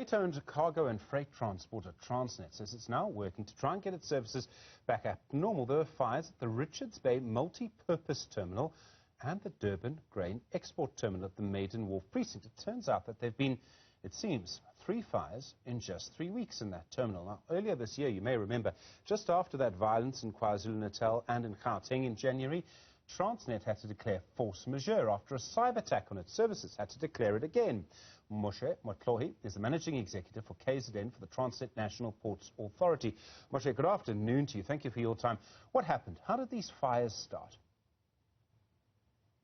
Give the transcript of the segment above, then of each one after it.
state-owned cargo and freight transporter Transnet says it's now working to try and get its services back up to normal. There are fires at the Richards Bay Multi-Purpose Terminal and the Durban Grain Export Terminal at the Maydon Wharf precinct. It turns out that there have been, it seems, 3 fires in just 3 weeks in that terminal. Now, earlier this year, you may remember, just after that violence in KwaZulu-Natal and in Gauteng in January, Transnet had to declare force majeure after a cyber attack on its services, had to declare it again. Moshe Motlohi is the managing executive for KZN for the Transnet National Ports Authority. Moshe, good afternoon to you. Thank you for your time. What happened? How did these fires start?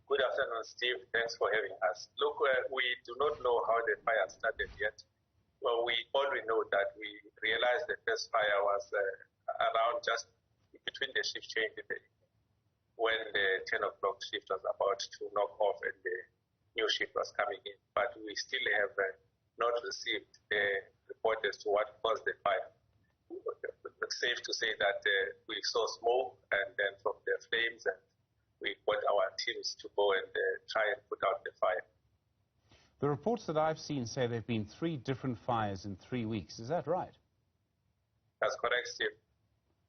Good afternoon, Steve. Thanks for having us. Look, we do not know how the fire started yet. Well, we only know that we realized the first fire was around just between the shift change in the evening, when the 10 o'clock shift was about to knock off and the new shift was coming in. But we still have not received the report as to what caused the fire. It's safe to say that we saw smoke and then from the flames, and we got our teams to go and try and put out the fire. The reports that I've seen say there have been 3 different fires in 3 weeks. Is that right? That's correct, Steve.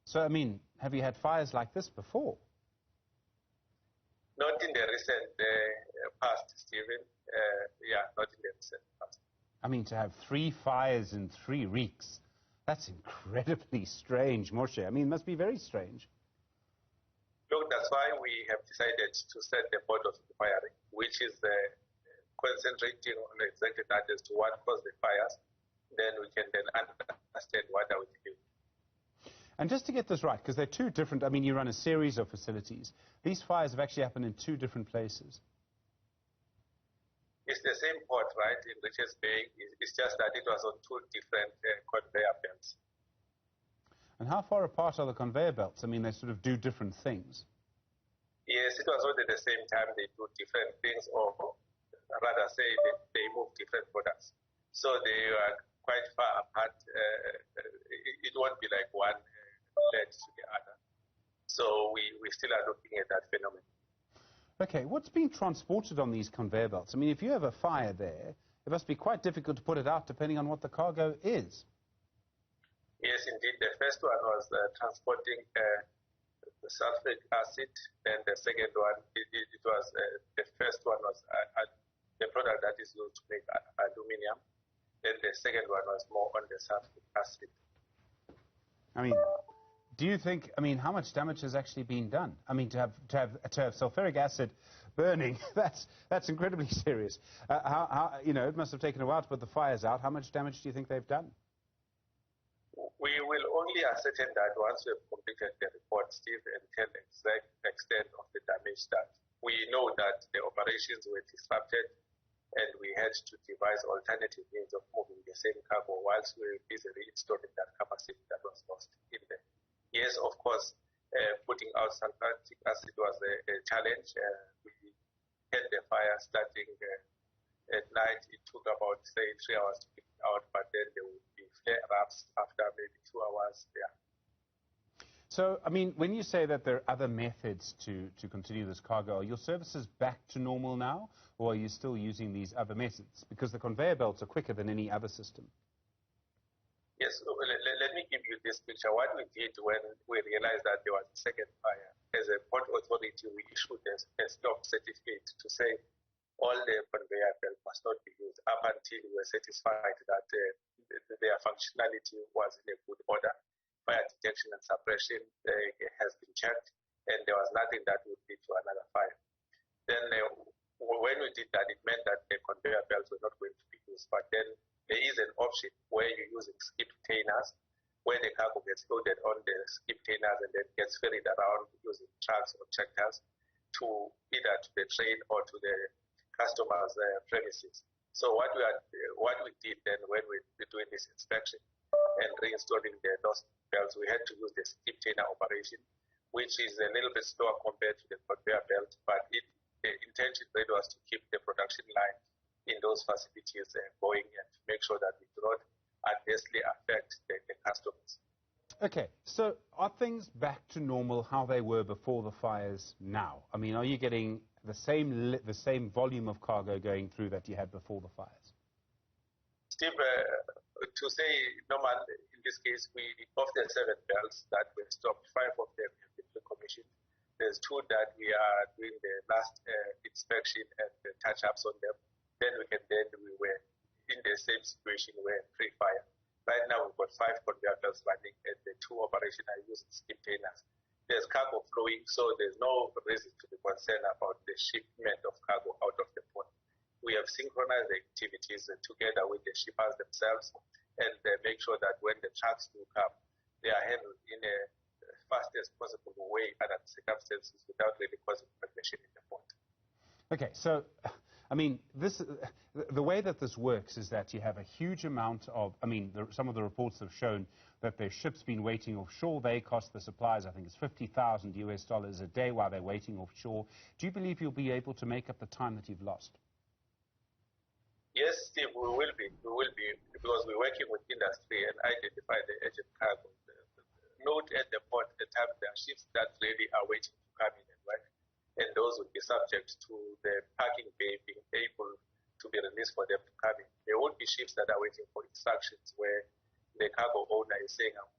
So, I mean, have you had fires like this before? Not in the recent past, Stephen. Not in the recent past. I mean, to have 3 fires in 3 weeks, that's incredibly strange, Moshe. I mean, it must be very strange. Look, that's why we have decided to set the board of inquiry, which is concentrating on exactly that as to what caused the fires. Then we can then understand what are we to do. And just to get this right, because they're 2 different, I mean, you run a series of facilities. These fires have actually happened in 2 different places. It's the same port, right, in Richards Bay. It's just that it was on 2 different conveyor belts. And how far apart are the conveyor belts? I mean, they sort of do different things. Yes, it was all at the same time. They do different things, or rather say they move different products. So they are quite far apart. It won't be like one led to the other. So we still are looking at that phenomenon. Okay, what's being transported on these conveyor belts? I mean, if you have a fire there, it must be quite difficult to put it out depending on what the cargo is. Yes, indeed. The first one was transporting the sulfuric acid, and the second one, it was the first one was the product that is used to make aluminium. Then the second one was more on the sulfuric acid. I mean, do you think? I mean, how much damage has actually been done? I mean, to have sulfuric acid burning, that's incredibly serious. You know, it must have taken a while to put the fires out. How much damage do you think they've done? We will only ascertain that once we have completed the report, Steve, and tell the exact extent of the damage that we know that the operations were disrupted, and we had to devise alternative means of moving the same cargo whilst we were busy reinstalling that capacity that was lost in there. Yes, of course, putting out sulfuric acid was a challenge. We had the fire starting at night. It took about, say, 3 hours to put it out, but then there would be flare-ups after maybe 2 hours. Yeah. So, I mean, when you say that there are other methods to continue this cargo, are your services back to normal now, or are you still using these other methods? Because the conveyor belts are quicker than any other system. Yes, let me give you this picture. What we did when we realized that there was a second fire, as a port authority, we issued a stop certificate to say all the conveyor belts must not be used up until we were satisfied that their functionality was in a good order. Fire detection and suppression has been checked, and there was nothing that would lead to another fire. Then when we did that, it meant that the conveyor belts were not going to be used. But then there is an option where you're using skip containers, where the cargo gets loaded on the skip containers and then gets ferried around using trucks or tractors to either to the train or to the customers' premises. So what we did then when we were doing this inspection and reinstalling the lost belts, we had to use the skip container operation, which is a little bit slower compared to the conveyor belt, but the intention really was to keep the production line in those facilities going and to make sure that we do not adversely affect the customers. Okay, so are things back to normal how they were before the fires now? I mean, are you getting the same volume of cargo going through that you had before the fires? Steve, to say normal, in this case, of the 7 belts that we stopped, 5 of them have been recommissioned. There's 2 that we are doing the last inspection and the touch-ups on them. We were in the same situation where pre-fire. Right now, we've got 5 conveyor belts running, and the 2 operational using containers. There's cargo flowing, so there's no reason to be concerned about the shipment of cargo out of the port. We have synchronized the activities together with the shippers themselves, and make sure that when the trucks do come, they are handled in a fastest possible way under the circumstances without really causing congestion in the port. Okay, so, I mean, the way that this works is that you have a huge amount of, some of the reports have shown that there's ships been waiting offshore. They cost the suppliers, I think it's $50,000 US a day while they're waiting offshore. Do you believe you'll be able to make up the time that you've lost? Yes, Steve, we will be, because we're working with industry and identify the urgent cargo. Note at the port the time there are ships that really are waiting to come in and work, and those will be subject to the parking bay being able to be released for them to come in. There won't be ships that are waiting for instructions where the cargo owner is saying, I'm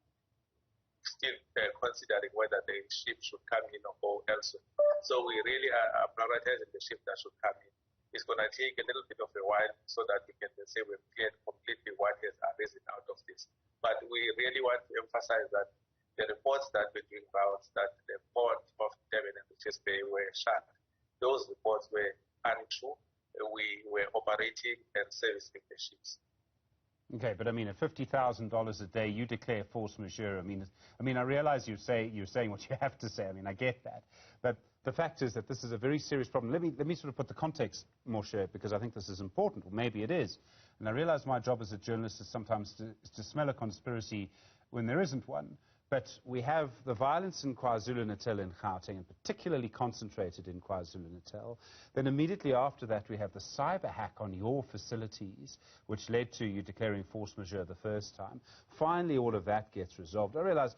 still considering whether the ship should come in or go elsewhere. So we really are prioritizing the ship that should come in. It's going to take a little bit of a while so that we can say we've cleared completely what has arisen out of this. But we really want to emphasize that the reports that we're doing rounds that the port of Durban and Richards Bay were shut, those reports were untrue. We were operating and servicing the ships. Okay, but I mean, at $50,000 a day, you declare force majeure. I mean, I realize you're saying what you have to say. I mean, I get that, but the fact is that this is a very serious problem. Let me sort of put the context, Moshe, because I think this is important. Well, maybe it is, and I realize my job as a journalist is sometimes to smell a conspiracy when there isn't one. But we have the violence in KwaZulu-Natal and Gauteng, and particularly concentrated in KwaZulu-Natal. Then immediately after that, we have the cyber hack on your facilities, which led to you declaring force majeure the first time. Finally, all of that gets resolved. I realize,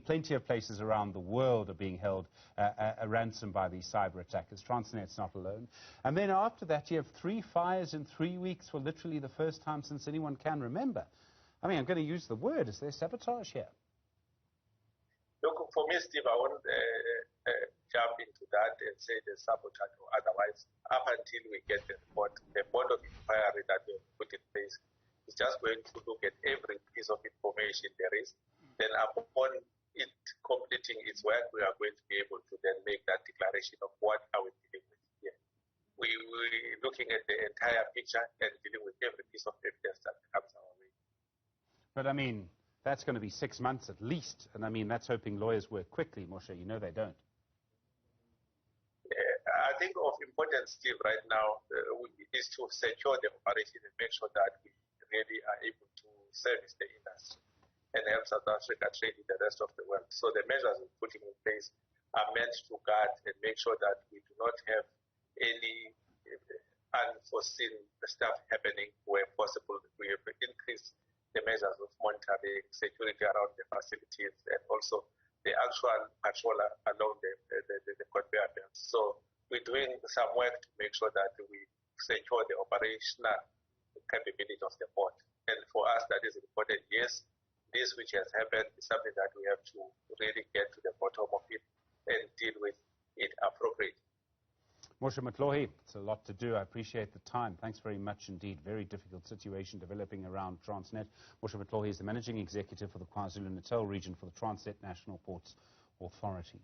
plenty of places around the world are being held a ransom by these cyber attackers. Transnet's not alone. And then after that, you have 3 fires in 3 weeks for literally the first time since anyone can remember. I'm going to use the word. Is there sabotage here? Look, for me, Steve, I won't jump into that and say there's sabotage or otherwise. Up until we get the board of inquiry that we have put in place is just going to look at every piece of information there is. Then upon it completing its work, we are going to be able to then make that declaration of what are we dealing with here. We're looking at the entire picture and dealing with every piece of evidence that comes our way. But that's going to be 6 months at least, and that's hoping lawyers work quickly, Moshe. You know they don't. I think of importance, Steve, right now is to secure the operation and make sure that we really are able to service the industry and help South Africa trade with the rest of the world. So the measures we're putting in place are meant to guard and make sure that we do not have any unforeseen stuff happening where possible. We have increased the measures of monitoring, security around the facilities, and also the actual patrol along the conveyor belts. So we're doing some work to make sure that we secure the operational capability of the port. And for us, that is important. Yes, this which has happened is something that we have to really get to the bottom of it and deal with it appropriately. Moshe Motlohi, it's a lot to do. I appreciate the time. Thanks very much indeed. Very difficult situation developing around Transnet. Moshe Motlohi is the Managing Executive for the KwaZulu-Natal region for the Transnet National Ports Authority.